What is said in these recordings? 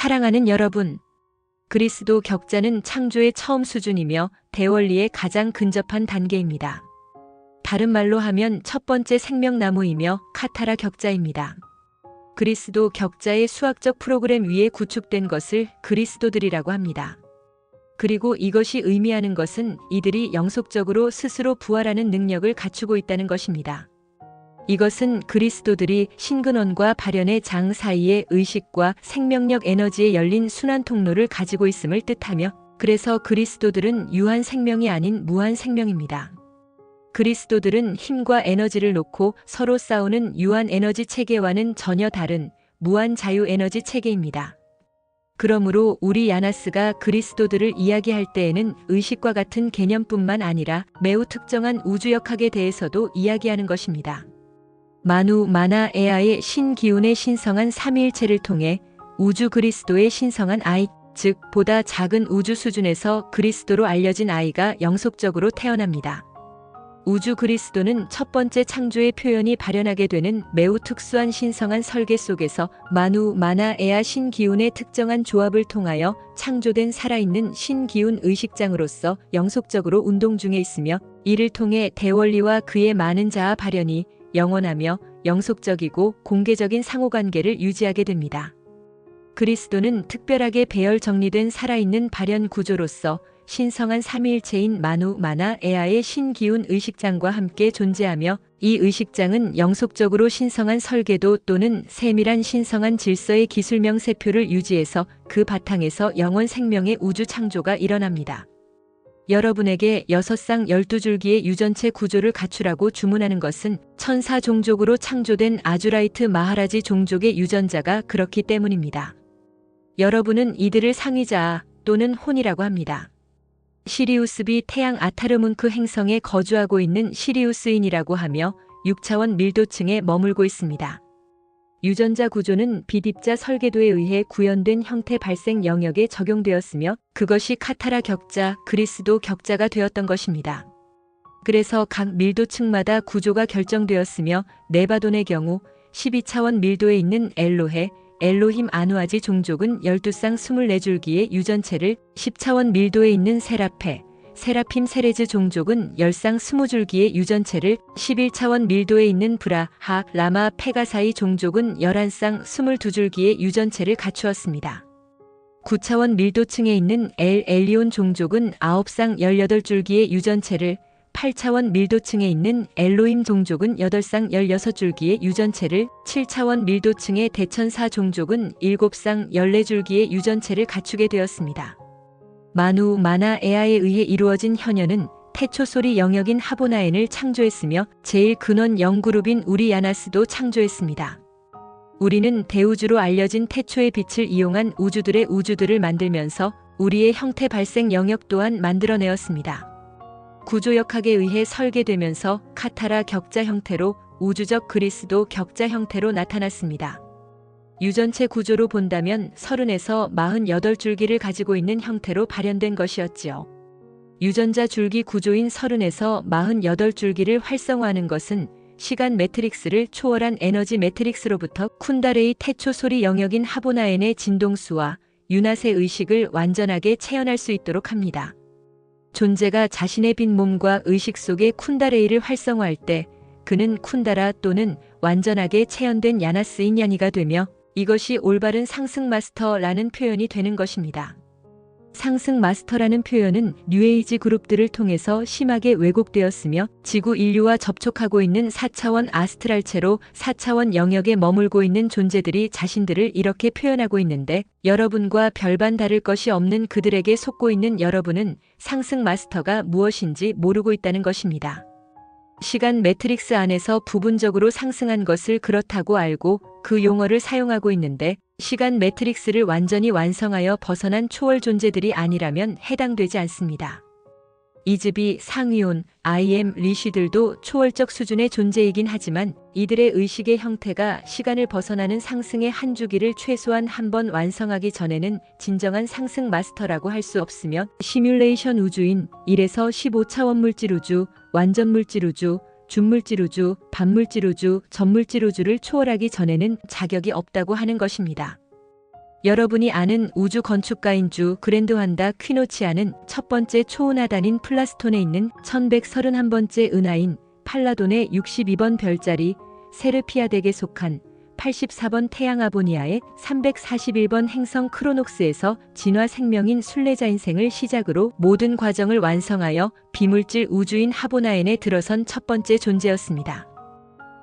사랑하는 여러분, 그리스도 격자는 창조의 처음 수준이며 대원리에 가장 근접한 단계입니다. 다른 말로 하면 첫 번째 생명나무이며 카타라 격자입니다. 그리스도 격자의 수학적 프로그램 위에 구축된 것을 그리스도들이라고 합니다. 그리고 이것이 의미하는 것은 이들이 영속적으로 스스로 부활하는 능력을 갖추고 있다는 것입니다. 이것은 그리스도들이 신근원과 발현의 장 사이의 의식과 생명력 에너지에 열린 순환 통로를 가지고 있음을 뜻하며, 그래서 그리스도들은 유한 생명이 아닌 무한 생명입니다. 그리스도들은 힘과 에너지를 놓고 서로 싸우는 유한 에너지 체계와는 전혀 다른 무한 자유 에너지 체계입니다. 그러므로 우리 야나스가 그리스도들을 이야기할 때에는 의식과 같은 개념뿐만 아니라 매우 특정한 우주역학에 대해서도 이야기하는 것입니다. 마누 마나 에아의 신기운의 신성한 삼위일체를 통해 우주 그리스도의 신성한 아이, 즉 보다 작은 우주 수준에서 그리스도로 알려진 아이가 영속적으로 태어납니다. 우주 그리스도는 첫 번째 창조의 표현이 발현하게 되는 매우 특수한 신성한 설계 속에서 마누 마나 에아 신기운의 특정한 조합을 통하여 창조된 살아있는 신기운 의식장으로서 영속적으로 운동 중에 있으며, 이를 통해 대원리와 그의 많은 자아 발현이 영원하며 영속적이고 공개적인 상호관계를 유지하게 됩니다. 그리스도는 특별하게 배열 정리된 살아있는 발현 구조로서 신성한 삼위일체인 마누 마나 에아의 신기운 의식장과 함께 존재하며, 이 의식장은 영속적으로 신성한 설계도 또는 세밀한 신성한 질서의 기술 명세표를 유지해서 그 바탕에서 영원 생명의 우주 창조가 일어납니다. 여러분에게 6쌍 12줄기의 유전체 구조를 갖추라고 주문하는 것은 천사 종족으로 창조된 아주라이트 마하라지 종족의 유전자가 그렇기 때문입니다. 여러분은 이들을 상위자아 또는 혼이라고 합니다. 시리우스비 태양 아타르문크 행성에 거주하고 있는 시리우스인이라고 하며 6차원 밀도층에 머물고 있습니다. 유전자 구조는 비입자 설계도에 의해 구현된 형태 발생 영역에 적용되었으며, 그것이 카타라 격자, 그리스도 격자가 되었던 것입니다. 그래서 각 밀도층마다 구조가 결정되었으며, 네바돈의 경우 12차원 밀도에 있는 엘로헤, 엘로힘 아누아지 종족은 12쌍 24줄기의 유전체를, 10차원 밀도에 있는 세라페, 세라핌 세레즈 종족은 10쌍 20줄기의 유전체를, 11차원 밀도에 있는 브라, 하, 라마 페가사이 종족은 11쌍 22줄기의 유전체를 갖추었습니다. 9차원 밀도층에 있는 엘리온 종족은 9쌍 18줄기의 유전체를, 8차원 밀도층에 있는 엘로힘 종족은 8쌍 16줄기의 유전체를, 7차원 밀도층의 대천사 종족은 7쌍 14줄기의 유전체를 갖추게 되었습니다. 마누 마나 에아에 의해 이루어진 현현은 태초소리 영역인 하보나엔을 창조했으며, 제일 근원 0그룹인 우리 야나스도 창조했습니다. 우리는 대우주로 알려진 태초의 빛을 이용한 우주들을 만들면서 우리의 형태 발생 영역 또한 만들어내었습니다. 구조역학에 의해 설계되면서 카타라 격자 형태로 우주적 그리스도 격자 형태로 나타났습니다. 유전체 구조로 본다면 30에서 48줄기를 가지고 있는 형태로 발현된 것이었지요. 유전자 줄기 구조인 30에서 48줄기를 활성화하는 것은 시간 매트릭스를 초월한 에너지 매트릭스로부터 쿤다레이 태초 소리 영역인 하보나엔의 진동수와 유낫의 의식을 완전하게 체현할 수 있도록 합니다. 존재가 자신의 빈 몸과 의식 속에 쿤다레이를 활성화할 때 그는 쿤다라 또는 완전하게 체현된 야나스인 야니가 되며, 이것이 올바른 상승 마스터라는 표현이 되는 것입니다. 상승 마스터라는 표현은 뉴에이지 그룹들을 통해서 심하게 왜곡되었으며, 지구 인류와 접촉하고 있는 4차원 아스트랄체로 4차원 영역에 머물고 있는 존재들이 자신들을 이렇게 표현하고 있는데, 여러분과 별반 다를 것이 없는 그들에게 속고 있는 여러분은 상승 마스터가 무엇인지 모르고 있다는 것입니다. 시간 매트릭스 안에서 부분적으로 상승한 것을 그렇다고 알고 그 용어를 사용하고 있는데, 시간 매트릭스를 완전히 완성하여 벗어난 초월 존재들이 아니라면 해당되지 않습니다. 이즈비, 상위온, IM, 리쉬들도 초월적 수준의 존재이긴 하지만 이들의 의식의 형태가 시간을 벗어나는 상승의 한 주기를 최소한 한 번 완성하기 전에는 진정한 상승 마스터라고 할 수 없으며, 시뮬레이션 우주인 1에서 15차원 물질 우주, 완전 물질 우주, 준물질 우주, 반물질 우주, 전물질 우주를 초월하기 전에는 자격이 없다고 하는 것입니다. 여러분이 아는 우주 건축가인 주 그랜드 환다 퀴노치아는 첫 번째 초은하단인 플라스톤에 있는 1131번째 은하인 팔라돈의 62번 별자리 세르피아덱에 속한 84번 태양 아보니아의 341번 행성 크로녹스에서 진화 생명인 순례자 인생을 시작으로 모든 과정을 완성하여 비물질 우주인 하보나엔에 들어선 첫 번째 존재였습니다.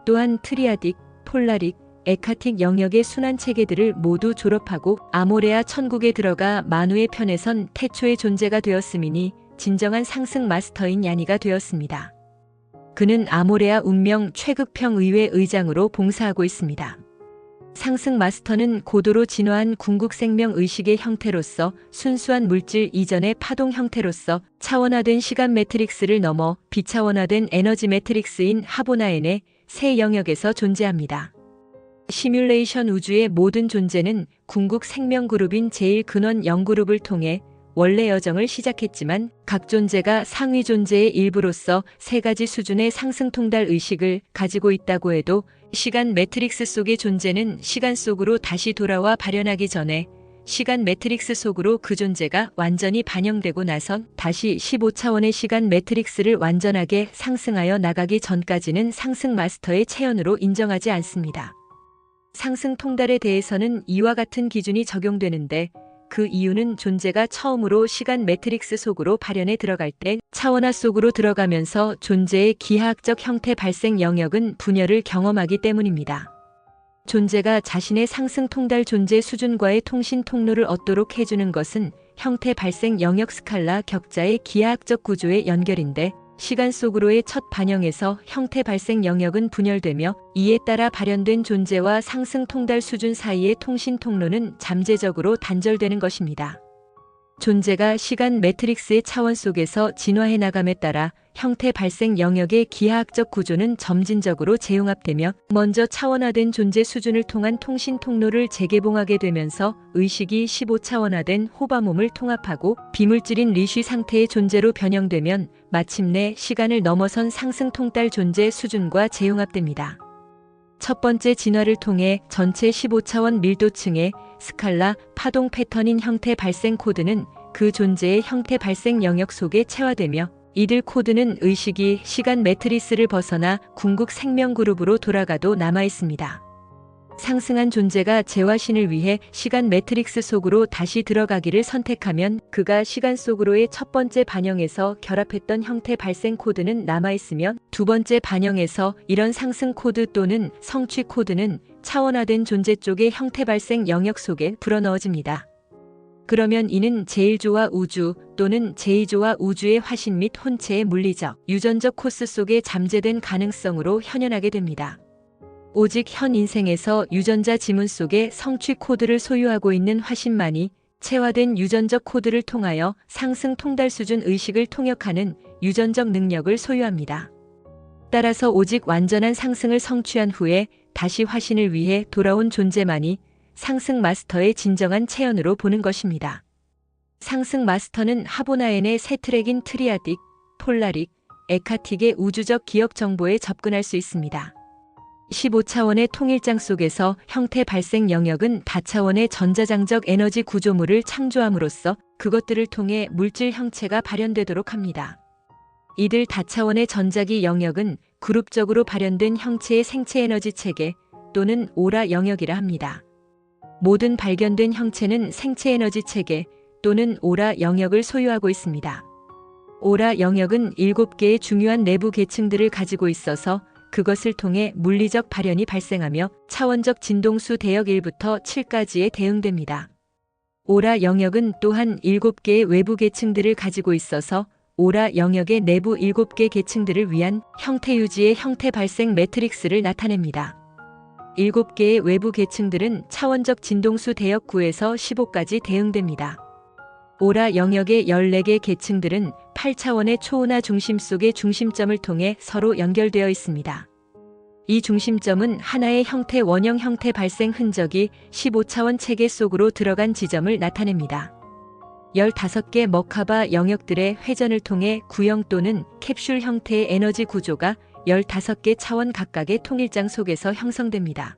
또한 트리아딕, 폴라릭, 에카틱 영역의 순환 체계들을 모두 졸업하고 아모레아 천국에 들어가 만우의 편에 선 태초의 존재가 되었음이니 진정한 상승 마스터인 야니가 되었습니다. 그는 아모레아 운명 최극평 의회 의장으로 봉사하고 있습니다. 상승 마스터는 고도로 진화한 궁극 생명 의식의 형태로서 순수한 물질 이전의 파동 형태로서 차원화된 시간 매트릭스를 넘어 비차원화된 에너지 매트릭스인 하보나엔의 새 영역에서 존재합니다. 시뮬레이션 우주의 모든 존재는 궁극 생명 그룹인 제1근원 0그룹을 통해 원래 여정을 시작했지만 각 존재가 상위 존재의 일부로서 세 가지 수준의 상승 통달 의식을 가지고 있다고 해도 시간 매트릭스 속의 존재는 시간 속으로 다시 돌아와 발현하기 전에 시간 매트릭스 속으로 그 존재가 완전히 반영되고 나선 다시 15차원의 시간 매트릭스를 완전하게 상승하여 나가기 전까지는 상승 마스터의 체현으로 인정하지 않습니다. 상승 통달에 대해서는 이와 같은 기준이 적용되는데 그 이유는 존재가 처음으로 시간 매트릭스 속으로 발현에 들어갈 때 차원화 속으로 들어가면서 존재의 기하학적 형태 발생 영역은 분열을 경험하기 때문입니다. 존재가 자신의 상승 통달 존재 수준과의 통신 통로를 얻도록 해주는 것은 형태 발생 영역 스칼라 격자의 기하학적 구조의 연결인데 시간 속으로의 첫 반영에서 형태 발생 영역은 분열되며 이에 따라 발현된 존재와 상승 통달 수준 사이의 통신 통로는 잠재적으로 단절되는 것입니다. 존재가 시간 매트릭스의 차원 속에서 진화해 나감에 따라 형태 발생 영역의 기하학적 구조는 점진적으로 재융합되며 먼저 차원화된 존재 수준을 통한 통신 통로를 재개봉하게 되면서 의식이 15차원화된 호바몸을 통합하고 비물질인 리쉬 상태의 존재로 변형되면 마침내 시간을 넘어선 상승 통달 존재 수준과 재융합됩니다. 첫 번째 진화를 통해 전체 15차원 밀도층의 스칼라 파동 패턴인 형태 발생 코드는 그 존재의 형태 발생 영역 속에 체화되며 이들 코드는 의식이 시간 매트리스를 벗어나 궁극 생명 그룹으로 돌아가도 남아있습니다. 상승한 존재가 재화신을 위해 시간 매트릭스 속으로 다시 들어가기를 선택하면 그가 시간 속으로의 첫 번째 반영에서 결합했던 형태 발생 코드는 남아있으며 두 번째 반영에서 이런 상승 코드 또는 성취 코드는 차원화된 존재 쪽의 형태 발생 영역 속에 불어넣어집니다. 그러면 이는 제1조와 우주 또는 제2조와 우주의 화신 및 혼체의 물리적, 유전적 코스 속에 잠재된 가능성으로 현현하게 됩니다. 오직 현 인생에서 유전자 지문 속에 성취 코드를 소유하고 있는 화신만이 체화된 유전적 코드를 통하여 상승 통달 수준 의식을 통역하는 유전적 능력을 소유합니다. 따라서 오직 완전한 상승을 성취한 후에 다시 화신을 위해 돌아온 존재만이 상승 마스터의 진정한 체현으로 보는 것입니다. 상승 마스터는 하보나엔의 새 트랙인 트리아딕, 폴라릭, 에카틱의 우주적 기억 정보에 접근할 수 있습니다. 15차원의 통일장 속에서 형태 발생 영역은 다차원의 전자장적 에너지 구조물을 창조함으로써 그것들을 통해 물질 형체가 발현되도록 합니다. 이들 다차원의 전자기 영역은 그룹적으로 발현된 형체의 생체 에너지 체계 또는 오라 영역이라 합니다. 모든 발견된 형체는 생체 에너지 체계 또는 오라 영역을 소유하고 있습니다. 오라 영역은 7개의 중요한 내부 계층들을 가지고 있어서 그것을 통해 물리적 발현이 발생하며 차원적 진동수 대역 1부터 7까지에 대응됩니다. 오라 영역은 또한 7개의 외부 계층들을 가지고 있어서 오라 영역의 내부 7개 계층들을 위한 형태 유지의 형태 발생 매트릭스를 나타냅니다. 7개의 외부 계층들은 차원적 진동수 대역 9에서 15까지 대응됩니다. 오라 영역의 14개 계층들은 8차원의 초은하 중심 속의 중심점을 통해 서로 연결되어 있습니다. 이 중심점은 하나의 형태 원형 형태 발생 흔적이 15차원 체계 속으로 들어간 지점을 나타냅니다. 15개 머카바 영역들의 회전을 통해 구형 또는 캡슐 형태의 에너지 구조가 15개 차원 각각의 통일장 속에서 형성됩니다.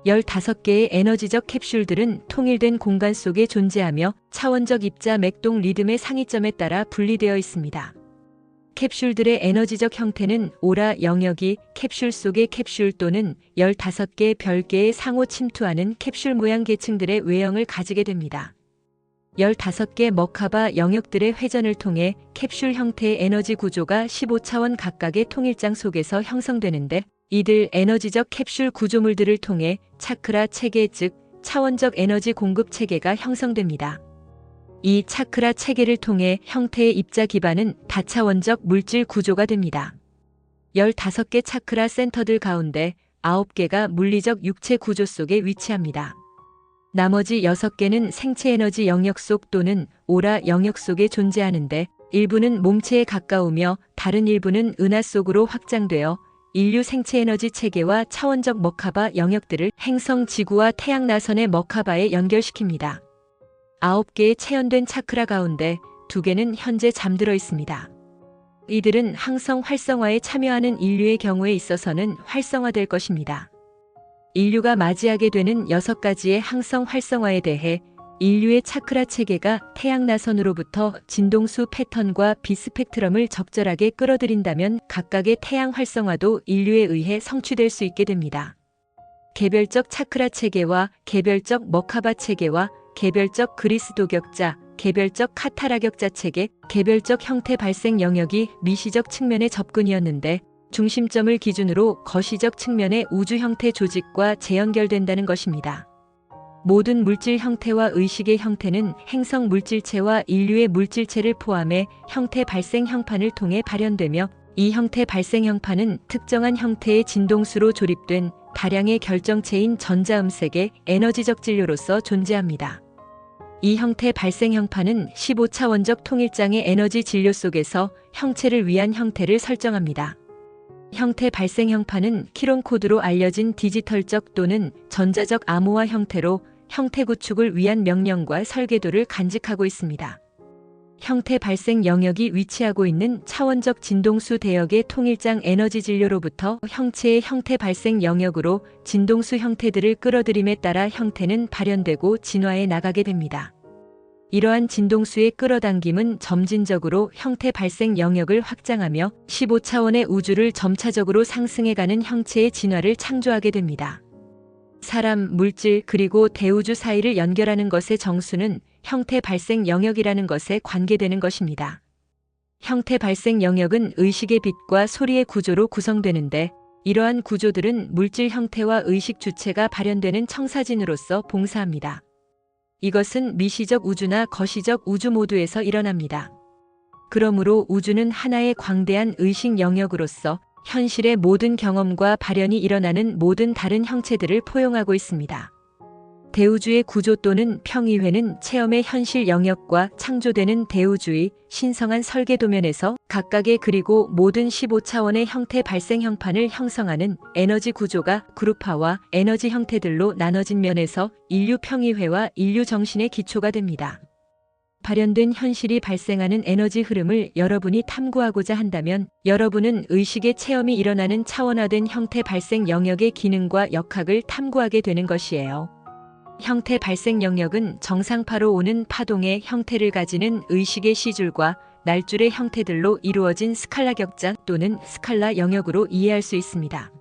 15개의 에너지적 캡슐들은 통일된 공간 속에 존재하며 차원적 입자 맥동 리듬의 상이점에 따라 분리되어 있습니다. 캡슐들의 에너지적 형태는 오라 영역이 캡슐 속의 캡슐 또는 15개 별개의 상호 침투하는 캡슐 모양 계층들의 외형을 가지게 됩니다. 15개 머카바 영역들의 회전을 통해 캡슐 형태의 에너지 구조가 15차원 각각의 통일장 속에서 형성되는데, 이들 에너지적 캡슐 구조물들을 통해 차크라 체계 즉 차원적 에너지 공급 체계가 형성됩니다. 이 차크라 체계를 통해 형태의 입자 기반은 다차원적 물질 구조가 됩니다. 15개 차크라 센터들 가운데 9개가 물리적 육체 구조 속에 위치합니다. 나머지 6개는 생체 에너지 영역 속 또는 오라 영역 속에 존재하는데, 일부는 몸체에 가까우며 다른 일부는 은하 속으로 확장되어 인류 생체 에너지 체계와 차원적 머카바 영역들을 행성 지구와 태양 나선의 머카바에 연결시킵니다. 9개의 체현된 차크라 가운데 2개는 현재 잠들어 있습니다. 이들은 항성 활성화에 참여하는 인류의 경우에 있어서는 활성화될 것입니다. 인류가 맞이하게 되는 6가지의 항성 활성화에 대해 인류의 차크라 체계가 태양 나선으로부터 진동수 패턴과 비스펙트럼을 적절하게 끌어들인다면 각각의 태양 활성화도 인류에 의해 성취될 수 있게 됩니다. 개별적 차크라 체계와 개별적 머카바 체계와 개별적 그리스도격자, 개별적 카타라격자 체계, 개별적 형태 발생 영역이 미시적 측면의 접근이었는데, 중심점을 기준으로 거시적 측면의 우주 형태 조직과 재연결된다는 것입니다. 모든 물질 형태와 의식의 형태는 행성 물질체와 인류의 물질체를 포함해 형태 발생 형판을 통해 발현되며, 이 형태 발생 형판은 특정한 형태의 진동수로 조립된 다량의 결정체인 전자음색의 에너지적 진료로서 존재합니다. 이 형태 발생 형판은 15차원적 통일장의 에너지 진료 속에서 형체를 위한 형태를 설정합니다. 형태 발생 형판은 키론 코드로 알려진 디지털적 또는 전자적 암호화 형태로 형태 구축을 위한 명령과 설계도를 간직하고 있습니다. 형태 발생 영역이 위치하고 있는 차원적 진동수 대역의 통일장 에너지 진료로부터 형체의 형태 발생 영역으로 진동수 형태들을 끌어들임에 따라 형태는 발현되고 진화해 나가게 됩니다. 이러한 진동수의 끌어당김은 점진적으로 형태 발생 영역을 확장하며 15차원의 우주를 점차적으로 상승해가는 형체의 진화를 창조하게 됩니다. 사람, 물질, 그리고 대우주 사이를 연결하는 것의 정수는 형태 발생 영역이라는 것에 관계되는 것입니다. 형태 발생 영역은 의식의 빛과 소리의 구조로 구성되는데, 이러한 구조들은 물질 형태와 의식 주체가 발현되는 청사진으로서 봉사합니다. 이것은 미시적 우주나 거시적 우주 모두에서 일어납니다. 그러므로 우주는 하나의 광대한 의식 영역으로서 현실의 모든 경험과 발현이 일어나는 모든 다른 형체들을 포용하고 있습니다. 대우주의 구조 또는 평의회는 체험의 현실 영역과 창조되는 대우주의, 신성한 설계 도면에서 각각의 그리고 모든 15차원의 형태 발생 형판을 형성하는 에너지 구조가 그룹화와 에너지 형태들로 나눠진 면에서 인류 평의회와 인류 정신의 기초가 됩니다. 발현된 현실이 발생하는 에너지 흐름을 여러분이 탐구하고자 한다면 여러분은 의식의 체험이 일어나는 차원화된 형태 발생 영역의 기능과 역학을 탐구하게 되는 것이에요. 형태 발생 영역은 정상파로 오는 파동의 형태를 가지는 의식의 시줄과 날줄의 형태들로 이루어진 스칼라 격자 또는 스칼라 영역으로 이해할 수 있습니다.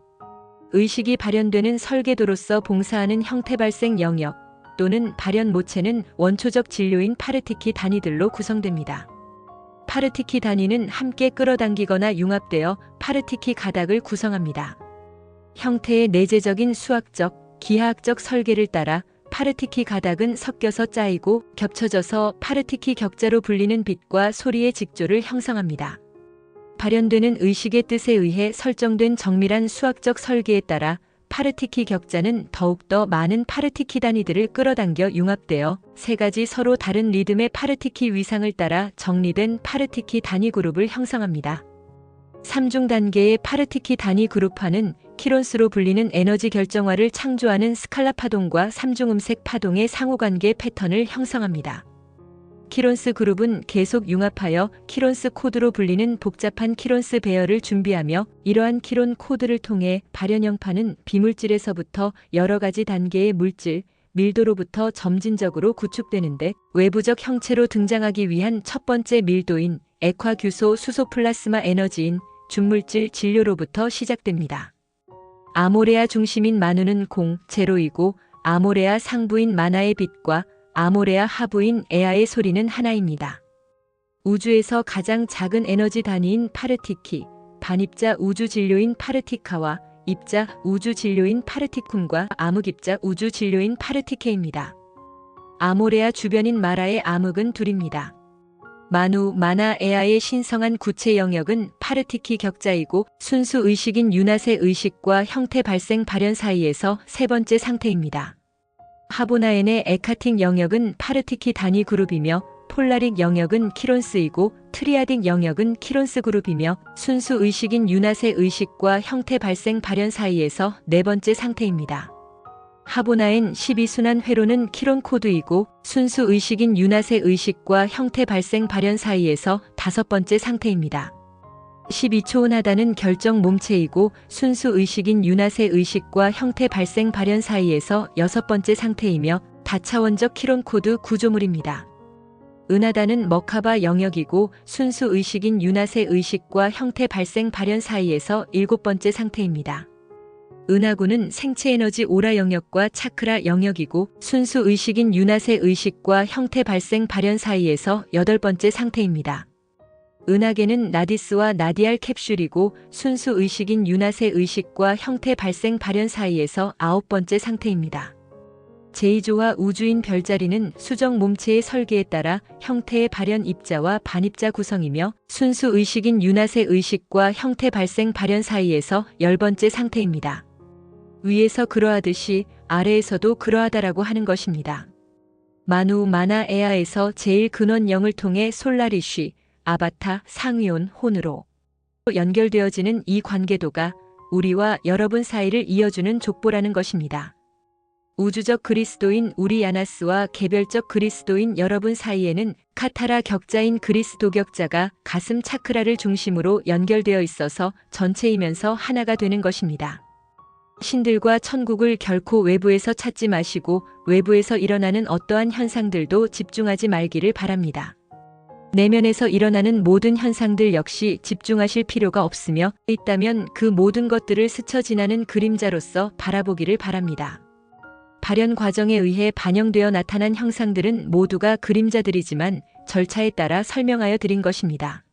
의식이 발현되는 설계도로서 봉사하는 형태 발생 영역 또는 발현 모체는 원초적 진료인 파르티키 단위들로 구성됩니다. 파르티키 단위는 함께 끌어당기거나 융합되어 파르티키 가닥을 구성합니다. 형태의 내재적인 수학적, 기하학적 설계를 따라 파르티키 가닥은 섞여서 짜이고 겹쳐져서 파르티키 격자로 불리는 빛과 소리의 직조를 형성합니다. 발현되는 의식의 뜻에 의해 설정된 정밀한 수학적 설계에 따라 파르티키 격자는 더욱더 많은 파르티키 단위들을 끌어당겨 융합되어 3가지 서로 다른 리듬의 파르티키 위상을 따라 정리된 파르티키 단위 그룹을 형성합니다. 3중 단계의 파르티키 단위 그룹화는 키론스로 불리는 에너지 결정화를 창조하는 스칼라 파동과 3중 음색 파동의 상호관계 패턴을 형성합니다. 키론스 그룹은 계속 융합하여 키론스 코드로 불리는 복잡한 키론스 배열을 준비하며 이러한 키론 코드를 통해 발현형파는 비물질에서부터 여러 가지 단계의 물질, 밀도로부터 점진적으로 구축되는데 외부적 형체로 등장하기 위한 첫 번째 밀도인 액화규소 수소 플라스마 에너지인 준물질 진료로부터 시작됩니다. 아모레아 중심인 만우는 제로이고 아모레아 상부인 마나의 빛과 아모레아 하부인 에아의 소리는 하나입니다. 우주에서 가장 작은 에너지 단위인 파르티키, 반입자 우주 진료인 파르티카와 입자 우주 진료인 파르티쿰과 암흑입자 우주 진료인 파르티케입니다. 아모레아 주변인 마라의 암흑은 둘입니다. 만우, 마나, 에아의 신성한 구체 영역은 파르티키 격자이고 순수 의식인 유낫의 의식과 형태 발생 발현 사이에서 세 번째 상태입니다. 하보나엔의 에카틱 영역은 파르티키 단위 그룹이며 폴라릭 영역은 키론스이고 트리아딕 영역은 키론스 그룹이며 순수 의식인 유낫의 의식과 형태 발생 발현 사이에서 네 번째 상태입니다. 하보나엔 12순환 회로는 키론 코드이고 순수 의식인 유낫의 의식과 형태 발생 발현 사이에서 다섯 번째 상태입니다. 12초온 하단은 결정 몸체이고 순수 의식인 유낫의 의식과 형태 발생 발현 사이에서 여섯 번째 상태이며 다차원적 키론 코드 구조물입니다. 은하단은 머카바 영역이고 순수 의식인 유낫의 의식과 형태 발생 발현 사이에서 일곱 번째 상태입니다. 은하구는 생체 에너지 오라 영역과 차크라 영역이고 순수 의식인 유낫의 의식과 형태 발생 발현 사이에서 여덟 번째 상태입니다. 은하계는 나디스와 나디알 캡슐이고 순수 의식인 유낫의 의식과 형태 발생 발현 사이에서 아홉 번째 상태입니다. 제2조와 우주인 별자리는 수정 몸체의 설계에 따라 형태의 발현 입자와 반입자 구성이며 순수 의식인 유낫의 의식과 형태 발생 발현 사이에서 열 번째 상태입니다. 위에서 그러하듯이 아래에서도 그러하다라고 하는 것입니다. 만우, 마나, 에아에서 제일 근원 영을 통해 솔라리쉬, 아바타, 상위온, 혼으로 연결되어지는 이 관계도가 우리와 여러분 사이를 이어주는 족보라는 것입니다. 우주적 그리스도인 우리 야나스와 개별적 그리스도인 여러분 사이에는 카타라 격자인 그리스도격자가 가슴 차크라를 중심으로 연결되어 있어서 전체이면서 하나가 되는 것입니다. 신들과 천국을 결코 외부에서 찾지 마시고 외부에서 일어나는 어떠한 현상들도 집중하지 말기를 바랍니다. 내면에서 일어나는 모든 현상들 역시 집중하실 필요가 없으며 있다면 그 모든 것들을 스쳐 지나는 그림자로서 바라보기를 바랍니다. 발현 과정에 의해 반영되어 나타난 형상들은 모두가 그림자들이지만 절차에 따라 설명하여 드린 것입니다.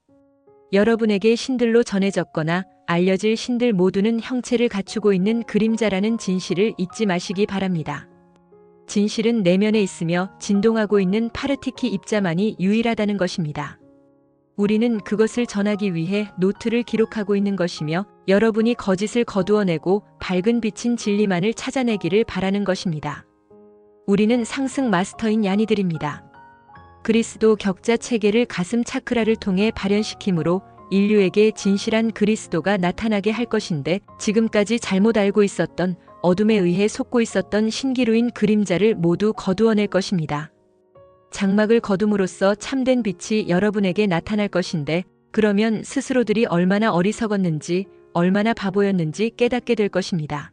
여러분에게 신들로 전해졌거나 알려질 신들 모두는 형체를 갖추고 있는 그림자라는 진실을 잊지 마시기 바랍니다. 진실은 내면에 있으며 진동하고 있는 파르티키 입자만이 유일하다는 것입니다. 우리는 그것을 전하기 위해 노트를 기록하고 있는 것이며 여러분이 거짓을 거두어내고 밝은 빛인 진리만을 찾아내기를 바라는 것입니다. 우리는 상승 마스터인 야니들입니다. 그리스도 격자 체계를 가슴 차크라를 통해 발현시킴으로 인류에게 진실한 그리스도가 나타나게 할 것인데 지금까지 잘못 알고 있었던 어둠에 의해 속고 있었던 신기루인 그림자를 모두 거두어낼 것입니다. 장막을 거둠으로써 참된 빛이 여러분에게 나타날 것인데 그러면 스스로들이 얼마나 어리석었는지 얼마나 바보였는지 깨닫게 될 것입니다.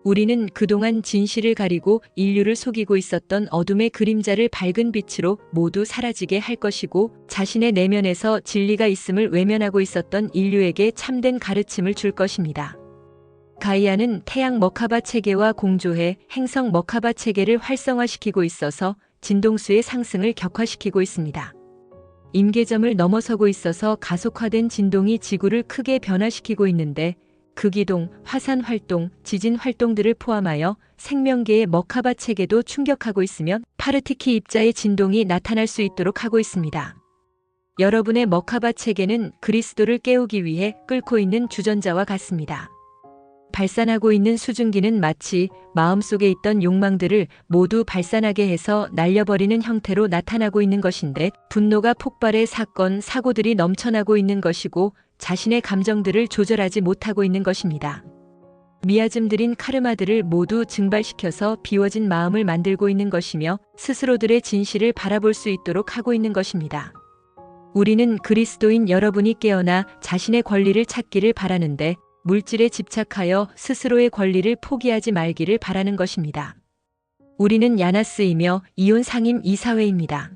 우리는 그동안 진실을 가리고 인류를 속이고 있었던 어둠의 그림자를 밝은 빛으로 모두 사라지게 할 것이고 자신의 내면에서 진리가 있음을 외면하고 있었던 인류에게 참된 가르침을 줄 것입니다. 가이아는 태양 머카바 체계와 공조해 행성 머카바 체계를 활성화시키고 있어서 진동수의 상승을 격화시키고 있습니다. 임계점을 넘어서고 있어서 가속화된 진동이 지구를 크게 변화시키고 있는데 극이동, 화산 활동, 지진 활동들을 포함하여 생명계의 머카바 체계도 충격하고 있으며 파르티키 입자의 진동이 나타날 수 있도록 하고 있습니다. 여러분의 머카바 체계는 그리스도를 깨우기 위해 끓고 있는 주전자와 같습니다. 발산하고 있는 수증기는 마치 마음속에 있던 욕망들을 모두 발산하게 해서 날려버리는 형태로 나타나고 있는 것인데 분노가 폭발해 사건, 사고들이 넘쳐나고 있는 것이고 자신의 감정들을 조절하지 못하고 있는 것입니다. 미아즘 들인 카르마들을 모두 증발시켜서 비워진 마음을 만들고 있는 것이며 스스로들의 진실을 바라볼 수 있도록 하고 있는 것입니다. 우리는 그리스도인 여러분이 깨어나 자신의 권리를 찾기를 바라는데 물질에 집착하여 스스로의 권리를 포기하지 말기를 바라는 것입니다. 우리는 야나스이며 이온 상임 이사회입니다.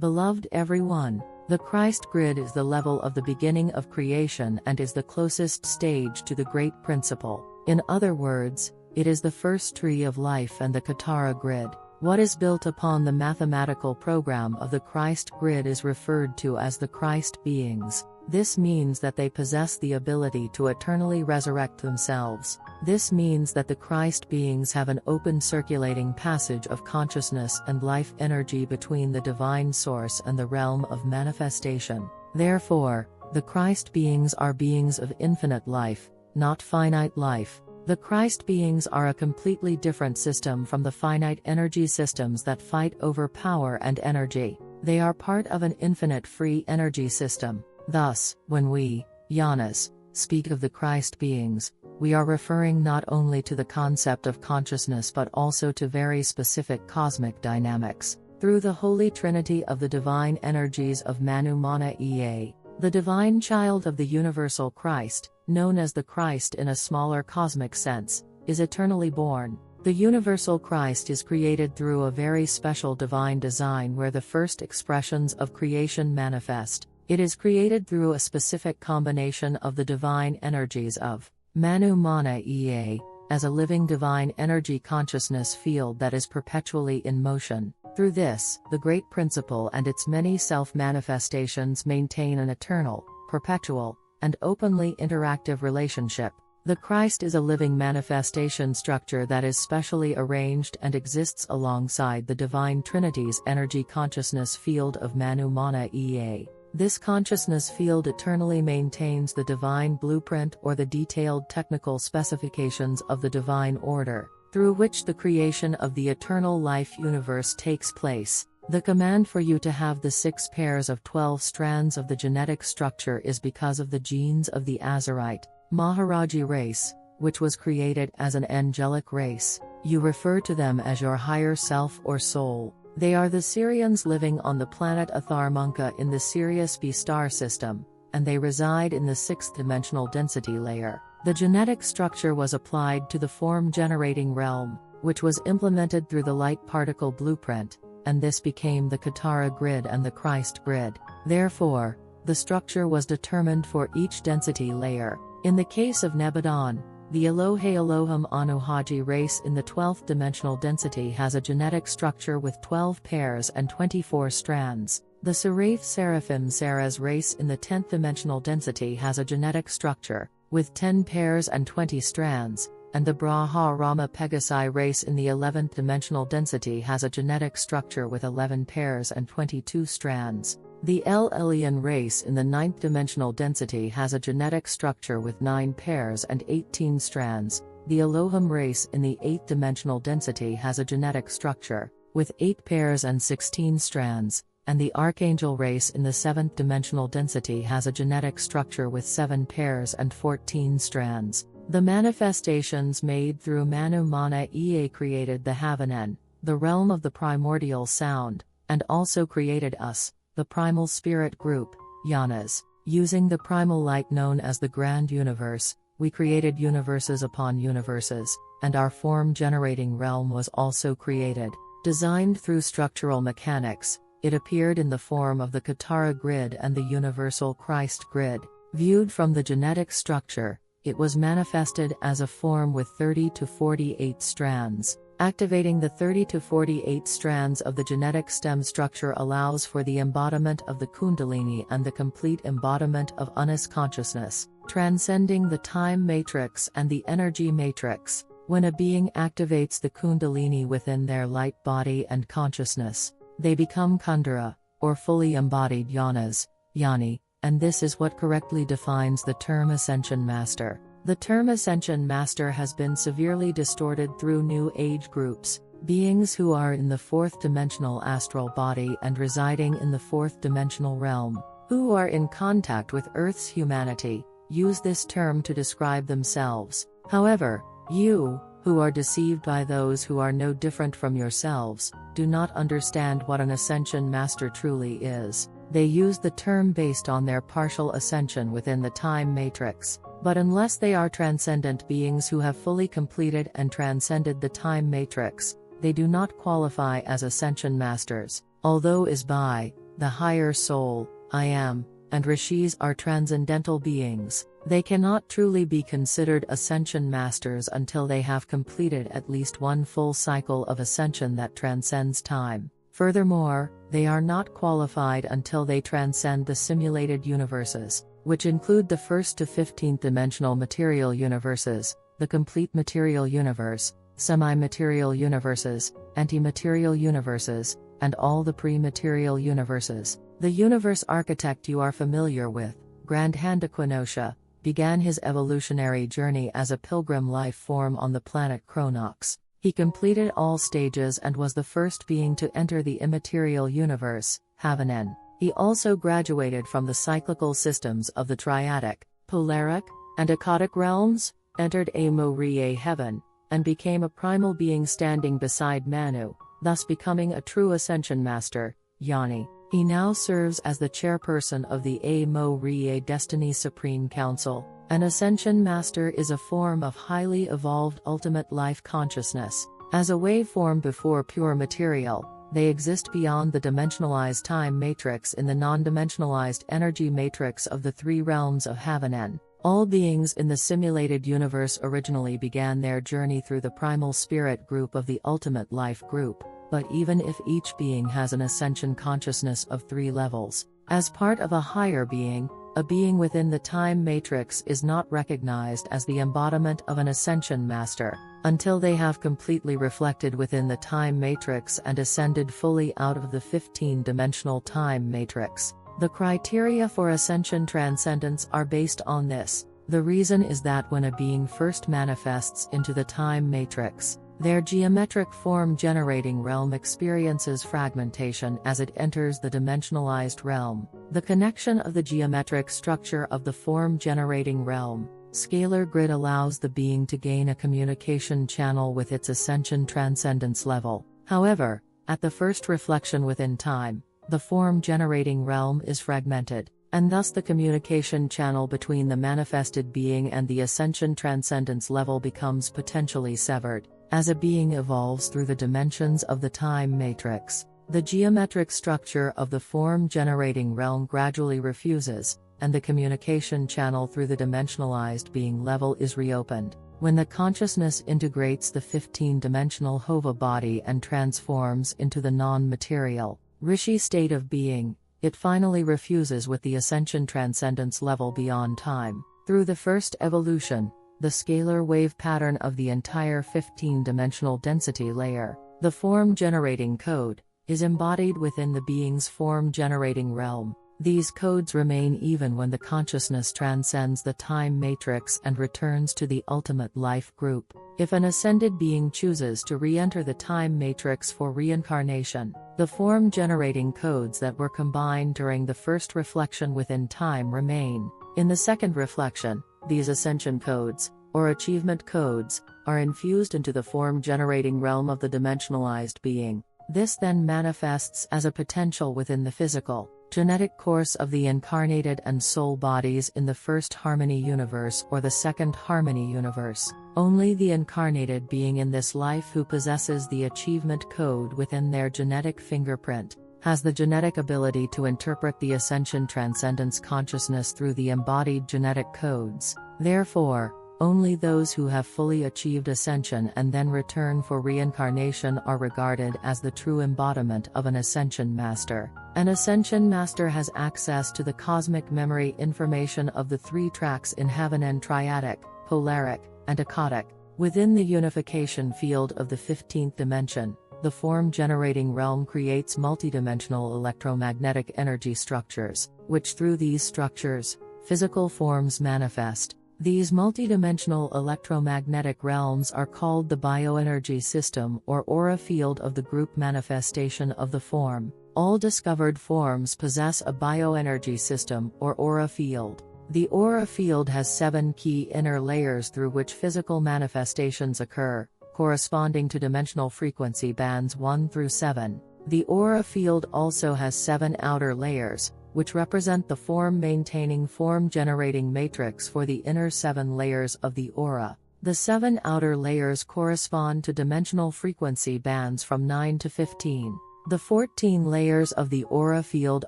Beloved everyone, the Christ grid is the level of the beginning of creation and is the closest stage to the great principle. In other words, it is the first tree of life and the Katara grid. What is built upon the mathematical program of the Christ grid is referred to as the Christ beings. This means that they possess the ability to eternally resurrect themselves. This means that the Christ beings have an open circulating passage of consciousness and life energy between the divine source and the realm of manifestation. Therefore, the Christ beings are beings of infinite life, not finite life. The Christ beings are a completely different system from the finite energy systems that fight over power and energy. They are part of an infinite free energy system. Thus, when we, Yanas, speak of the Christ beings, we are referring not only to the concept of consciousness but also to very specific cosmic dynamics. Through the Holy Trinity of the divine energies of Manu Mana Ea, the divine child of the universal Christ, known as the Christ in a smaller cosmic sense, is eternally born. The universal Christ is created through a very special divine design where the first expressions of creation manifest. It is created through a specific combination of the divine energies of Manu Mana Ea, as a living divine energy consciousness field that is perpetually in motion. Through this, the great principle and its many self-manifestations maintain an eternal, perpetual, and openly interactive relationship. The Christ is a living manifestation structure that is specially arranged and exists alongside the Divine Trinity's energy consciousness field of Manu Mana Ea. This consciousness field eternally maintains the divine blueprint or the detailed technical specifications of the divine order, through which the creation of the eternal life universe takes place. The command for you to have the 6 pairs of 12 strands of the genetic structure is because of the genes of the Azarite, Maharaji race, which was created as an angelic race. You refer to them as your higher self or soul. They are the Syrians living on the planet Atharmunka in the Sirius B star system, and they reside in the 6th dimensional density layer. The genetic structure was applied to the form-generating realm, which was implemented through the light particle blueprint, and this became the Katara grid and the Christ grid. Therefore, the structure was determined for each density layer. In the case of Nebadon, the Elohe Elohim Anuhaji race in the 12th dimensional density has a genetic structure with 12 pairs and 24 strands. The Seraph Seraphim Sarah's race in the 10th dimensional density has a genetic structure, with 10 pairs and 20 strands, and the Braha Rama Pegasi race in the 11th dimensional density has a genetic structure with 11 pairs and 22 strands. The El Elyon race in the 9th dimensional density has a genetic structure with 9 pairs and 18 strands. The Elohim race in the 8th dimensional density has a genetic structure, with 8 pairs and 16 strands, and the Archangel race in the 7th dimensional density has a genetic structure with 7 pairs and 14 strands. The manifestations made through Manu Mana Ea created the Havanen, the realm of the primordial sound, and also created us, the primal spirit group, Yanas. Using the primal light known as the Grand Universe, we created universes upon universes, and our form-generating realm was also created. Designed through structural mechanics, it appeared in the form of the Katara grid and the universal Christ grid. Viewed from the genetic structure, it was manifested as a form with 30 to 48 strands. Activating the 30 to 48 strands of the genetic stem structure allows for the embodiment of the Kundalini and the complete embodiment of Unas consciousness, transcending the time matrix and the energy matrix. When a being activates the Kundalini within their light body and consciousness, they become Kundara, or fully embodied Yanas, Yani, and this is what correctly defines the term Ascension Master. The term Ascension Master has been severely distorted through New Age groups. Beings who are in the 4th dimensional astral body and residing in the 4th dimensional realm, who are in contact with Earth's humanity, use this term to describe themselves. However, you, who are deceived by those who are no different from yourselves, do not understand what an ascension master truly is. They use the term based on their partial ascension within the time matrix. But unless they are transcendent beings who have fully completed and transcended the time matrix, they do not qualify as ascension masters. Although is by the higher soul, I am, and rishis are transcendental beings, they cannot truly be considered ascension masters until they have completed at least one full cycle of ascension that transcends time. Furthermore, they are not qualified until they transcend the simulated universes, which include the 1st to 15th dimensional material universes, the complete material universe, semi-material universes, anti-material universes, and all the pre-material universes. The universe architect you are familiar with, Grand Handaquinotia, began his evolutionary journey as a pilgrim life form on the planet Chronox. He completed all stages and was the first being to enter the immaterial universe, Heaven. He also graduated from the cyclical systems of the triadic, polaric, and akadic realms, entered ENG, and became a primal being standing beside Manu, thus becoming a true ascension master, Yanni. He now serves as the chairperson of the ENG Destiny Supreme Council. An ascension master is a form of highly evolved ultimate life consciousness. As a waveform before pure material, they exist beyond the dimensionalized time matrix in the non-dimensionalized energy matrix of the three realms of Heaven. All beings in the simulated universe originally began their journey through the primal spirit group of the ultimate life group, but even if each being has an ascension consciousness of 3 levels, as part of a higher being, a being within the time matrix is not recognized as the embodiment of an ascension master, until they have completely reflected within the time matrix and ascended fully out of the 15-dimensional time matrix. The criteria for ascension transcendence are based on this. The reason is that when a being first manifests into the time matrix, their geometric form-generating realm experiences fragmentation as it enters the dimensionalized realm. The connection of the geometric structure of the form-generating realm, scalar grid, allows the being to gain a communication channel with its ascension transcendence level. However, at the first reflection within time, the form-generating realm is fragmented, and thus the communication channel between the manifested being and the ascension transcendence level becomes potentially severed. As a being evolves through the dimensions of the time matrix, the geometric structure of the form-generating realm gradually refuses, and the communication channel through the dimensionalized being level is reopened. When the consciousness integrates the 15-dimensional Hova body and transforms into the non-material, Rishi state of being, it finally refuses with the ascension transcendence level beyond time. Through the first evolution, the scalar wave pattern of the entire 15-dimensional density layer, the form-generating code, is embodied within the being's form-generating realm. These codes remain even when the consciousness transcends the time matrix and returns to the ultimate life group. If an ascended being chooses to re-enter the time matrix for reincarnation, the form-generating codes that were combined during the first reflection within time remain. In the second reflection, these ascension codes, or achievement codes, are infused into the form-generating realm of the dimensionalized being. This then manifests as a potential within the physical, genetic course of the incarnated and soul bodies in the first harmony universe or the second harmony universe. Only the incarnated being in this life who possesses the achievement code within their genetic fingerprint has the genetic ability to interpret the ascension transcendence consciousness through the embodied genetic codes. Therefore, only those who have fully achieved ascension and then return for reincarnation are regarded as the true embodiment of an ascension master. An ascension master has access to the cosmic memory information of the 3 tracks in Heaven and triadic, polaric, and akadic. Within the unification field of the 15th dimension, the form-generating realm creates multidimensional electromagnetic energy structures, which through these structures, physical forms manifest. These multidimensional electromagnetic realms are called the bioenergy system or aura field of the group manifestation of the form. All discovered forms possess a bioenergy system or aura field. The aura field has 7 key inner layers through which physical manifestations occur, corresponding to dimensional frequency bands 1 through 7. The aura field also has 7 outer layers, which represent the form-maintaining form-generating matrix for the inner 7 layers of the aura. The 7 outer layers correspond to dimensional frequency bands from 9 to 15. The 14 layers of the aura field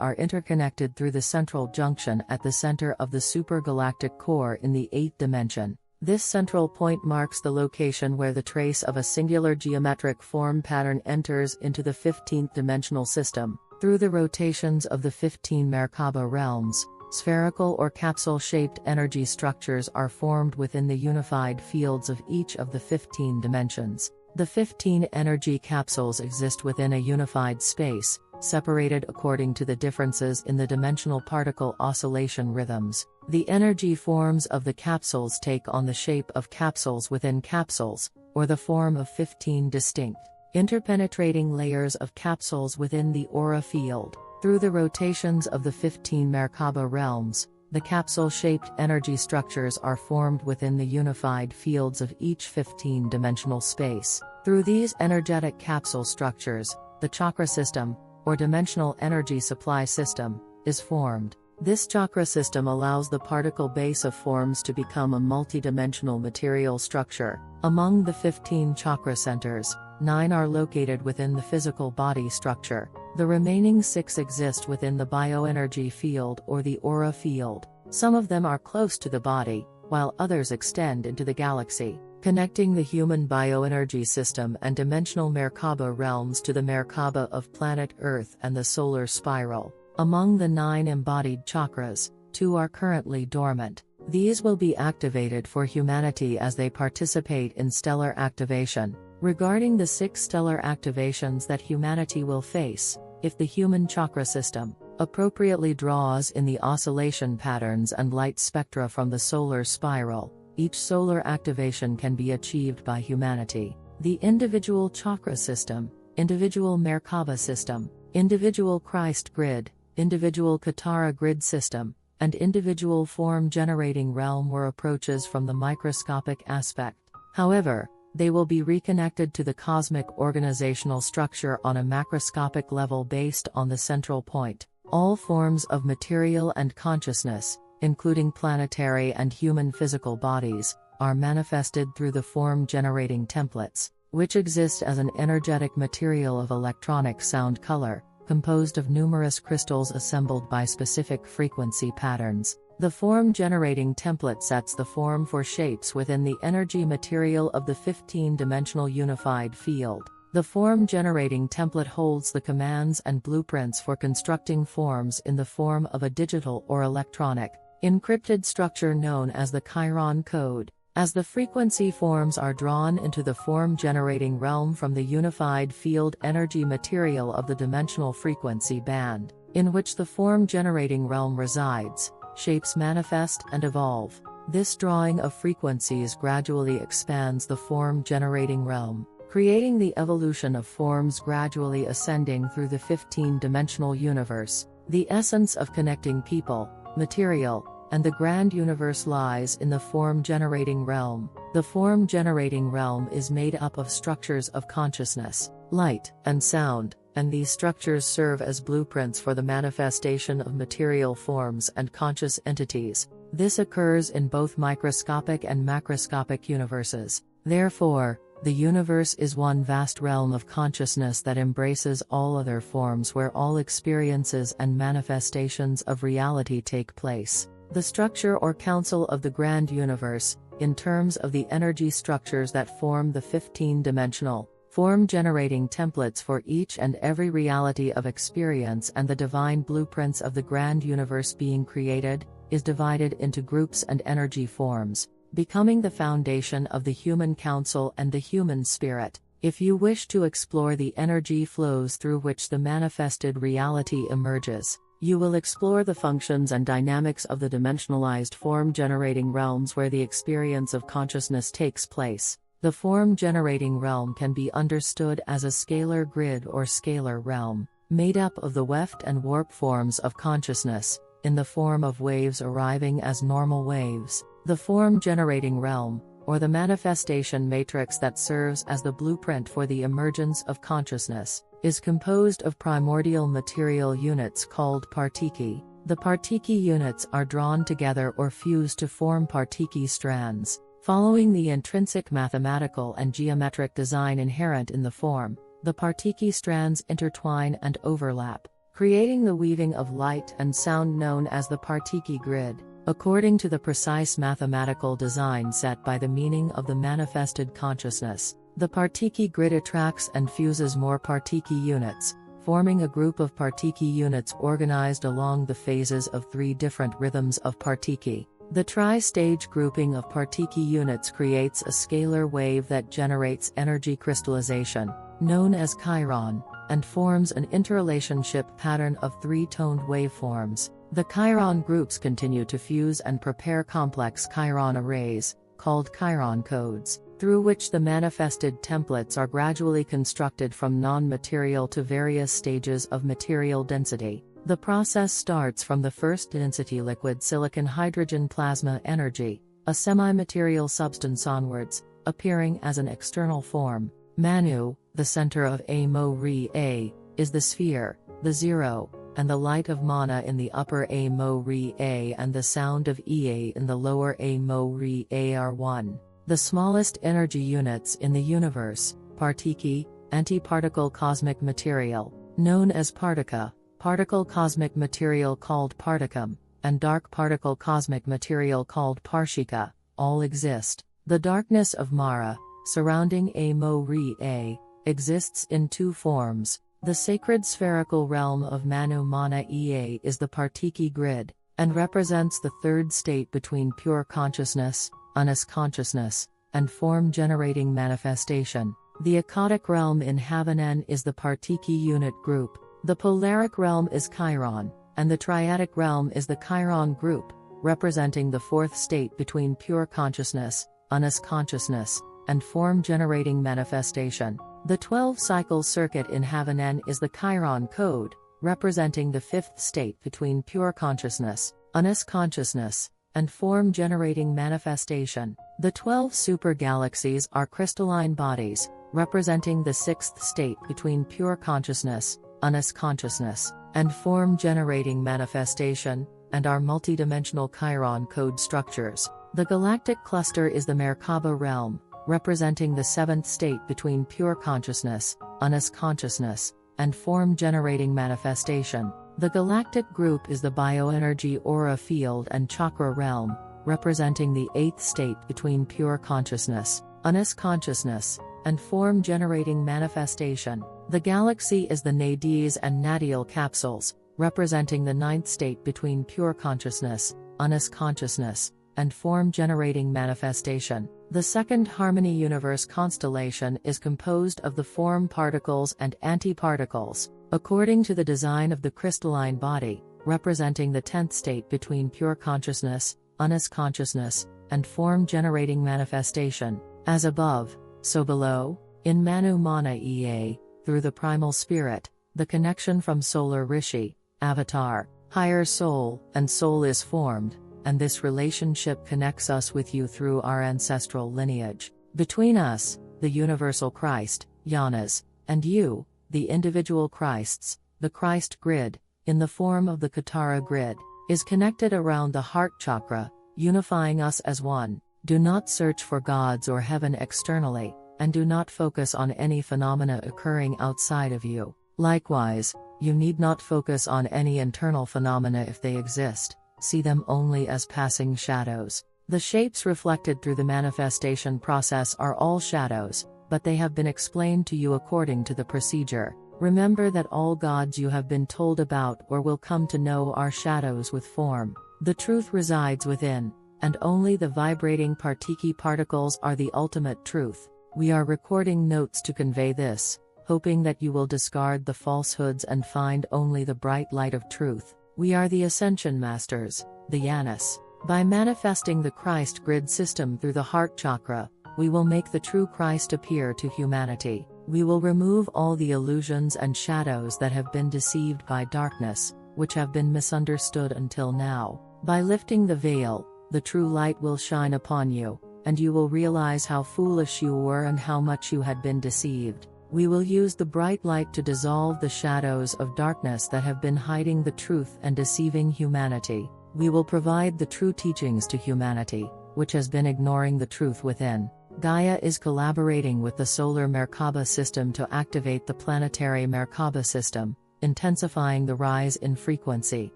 are interconnected through the central junction at the center of the supergalactic core in the 8th dimension. This central point marks the location where the trace of a singular geometric form pattern enters into the 15th dimensional system. Through the rotations of the 15 Merkaba realms, spherical or capsule-shaped energy structures are formed within the unified fields of each of the 15 dimensions. The 15 energy capsules exist within a unified space, separated according to the differences in the dimensional particle oscillation rhythms. The energy forms of the capsules take on the shape of capsules within capsules, or the form of 15 distinct, interpenetrating layers of capsules within the aura field. Through the rotations of the 15 Merkaba realms, the capsule-shaped energy structures are formed within the unified fields of each 15-dimensional space. Through these energetic capsule structures, the chakra system, or dimensional energy supply system, is formed. This chakra system allows the particle base of forms to become a multidimensional material structure. Among the 15 chakra centers, 9 are located within the physical body structure. The remaining 6 exist within the bioenergy field or the aura field. Some of them are close to the body, while others extend into the galaxy, connecting the human bioenergy system and dimensional Merkaba realms to the Merkaba of planet Earth and the solar spiral. Among the 9 embodied chakras, 2 are currently dormant. These will be activated for humanity as they participate in stellar activation. Regarding the 6 stellar activations that humanity will face, if the human chakra system appropriately draws in the oscillation patterns and light spectra from the solar spiral, each solar activation can be achieved by humanity. The individual chakra system, individual Merkaba system, individual Christ grid, individual Katara grid system, and individual form-generating realm were approaches from the microscopic aspect. However, they will be reconnected to the cosmic organizational structure on a macroscopic level based on the central point. All forms of material and consciousness, including planetary and human physical bodies, are manifested through the form-generating templates, which exist as an energetic material of electronic sound color, composed of numerous crystals assembled by specific frequency patterns. The form-generating template sets the form for shapes within the energy material of the 15-dimensional unified field. The form-generating template holds the commands and blueprints for constructing forms in the form of a digital or electronic, encrypted structure known as the Chiron code. As the frequency forms are drawn into the form-generating realm from the unified field energy material of the dimensional frequency band, in which the form-generating realm resides, shapes manifest and evolve. This drawing of frequencies gradually expands the form-generating realm, creating the evolution of forms gradually ascending through the 15-dimensional universe. The essence of connecting people, material, and the grand universe lies in the form-generating realm. The form-generating realm is made up of structures of consciousness, light, and sound, and these structures serve as blueprints for the manifestation of material forms and conscious entities. This occurs in both microscopic and macroscopic universes. Therefore, the universe is one vast realm of consciousness that embraces all other forms where all experiences and manifestations of reality take place. The structure or council of the grand universe, in terms of the energy structures that form the 15-dimensional, form-generating templates for each and every reality of experience and the divine blueprints of the grand universe being created, is divided into groups and energy forms, becoming the foundation of the human council and the human spirit. If you wish to explore the energy flows through which the manifested reality emerges, you will explore the functions and dynamics of the dimensionalized form-generating realms where the experience of consciousness takes place. The form-generating realm can be understood as a scalar grid or scalar realm, made up of the weft and warp forms of consciousness, in the form of waves arriving as normal waves. The form-generating realm, or the manifestation matrix that serves as the blueprint for the emergence of consciousness, is composed of primordial material units called partiki. The partiki units are drawn together or fused to form partiki strands. Following the intrinsic mathematical and geometric design inherent in the form, the partiki strands intertwine and overlap, creating the weaving of light and sound known as the partiki grid. According to the precise mathematical design set by the meaning of the manifested consciousness, the partiki grid attracts and fuses more partiki units, forming a group of partiki units organized along the phases of 3 different rhythms of partiki. The tri-stage grouping of partiki units creates a scalar wave that generates energy crystallization, known as chiron, and forms an interrelationship pattern of 3-toned waveforms. The chiron groups continue to fuse and prepare complex chiron arrays, called chiron codes, through which the manifested templates are gradually constructed from non-material to various stages of material density. The process starts from the first density liquid silicon hydrogen plasma energy, a semi-material substance onwards, appearing as an external form. Manu, the center of A-Mo-Re-A, is the sphere, the zero, and the light of mana in the upper A-Mo-Re-A and the sound of Ea in the lower A-Mo-Re-A are one. The smallest energy units in the universe, partiki, antiparticle cosmic material, known as partica, particle cosmic material called particum, and dark particle cosmic material called parshika, all exist. The darkness of Mara, surrounding A-Mo-Re-A, exists in 2 forms. The sacred spherical realm of Manu Mana Ea is the partiki grid, and represents the 3rd state between pure consciousness, unas consciousness, and form-generating manifestation. The Akkadic realm in Havanen is the partiki unit group. The polaric realm is Chiron, and the triadic realm is the Chiron group, representing the 4th state between pure consciousness, unas consciousness, and form-generating manifestation. The 12-cycle circuit in Havanen is the Chiron code, representing the 5th state between pure consciousness, unas consciousness, and form-generating manifestation. The 12 super-galaxies are crystalline bodies, representing the 6th state between pure consciousness, unas consciousness, and form-generating manifestation, and are multidimensional Chiron code structures. The galactic cluster is the Merkaba realm, representing the 7th state between pure consciousness, unas consciousness, and form-generating manifestation. The galactic group is the bioenergy aura field and chakra realm, representing the 8th state between pure consciousness, unas consciousness, and form-generating manifestation. The galaxy is the Nades and Nadial capsules, representing the 9th state between pure consciousness, unas consciousness, and form-generating manifestation. The 2nd Harmony universe constellation is composed of the form particles and antiparticles, according to the design of the crystalline body, representing the 10th state between pure consciousness, unas consciousness, and form-generating manifestation. As above, so below, in Manu Mana Ea, through the primal spirit, the connection from solar rishi, avatar, higher soul, and soul is formed, and this relationship connects us with you through our ancestral lineage. Between us, the universal Christ, Yanas, and you, the individual Christs, the Christ grid, in the form of the Katara grid, is connected around the heart chakra, unifying us as one. Do not search for gods or heaven externally, and do not focus on any phenomena occurring outside of you. Likewise, you need not focus on any internal phenomena if they exist. See them only as passing shadows. The shapes reflected through the manifestation process are all shadows, but they have been explained to you according to the procedure. Remember that all gods you have been told about or will come to know are shadows with form. The truth resides within, and only the vibrating partiki particles are the ultimate truth. We are recording notes to convey this, hoping that you will discard the falsehoods and find only the bright light of truth. We are the Ascension Masters, the Yanis. By manifesting the Christ grid system through the heart chakra, we will make the true Christ appear to humanity. We will remove all the illusions and shadows that have been deceived by darkness. which have been misunderstood until now. By lifting the veil, the true light will shine upon you, and you will realize how foolish you were and how much you had been deceived. We will use the bright light to dissolve the shadows of darkness that have been hiding the truth and deceiving humanity. We will provide the true teachings to humanity, which has been ignoring the truth within. Gaia is collaborating with the solar Merkaba system to activate the planetary Merkaba system, intensifying the rise in frequency.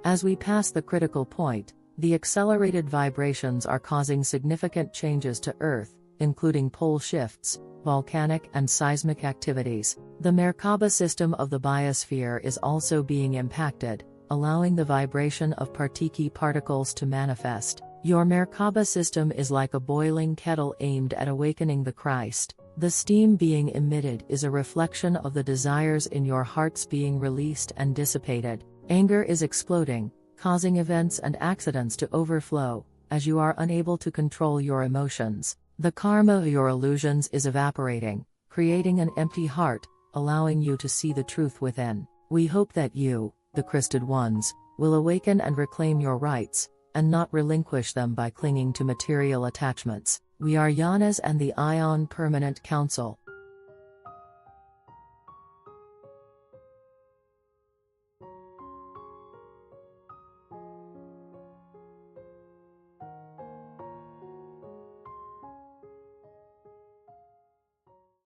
As we pass the critical point, the accelerated vibrations are causing significant changes to Earth, including pole shifts, volcanic and seismic activities. The Merkaba system of the biosphere is also being impacted, allowing the vibration of Partiki particles to manifest. Your Merkaba system is like a boiling kettle aimed at awakening the Christ. The steam being emitted is a reflection of the desires in your hearts being released and dissipated. Anger is exploding, causing events and accidents to overflow, as you are unable to control your emotions. The karma of your illusions is evaporating, creating an empty heart, allowing you to see the truth within. We hope that you, the Christed ones, will awaken and reclaim your rights, and not relinquish them by clinging to material attachments. We are Yanas and the Ion Permanent Council,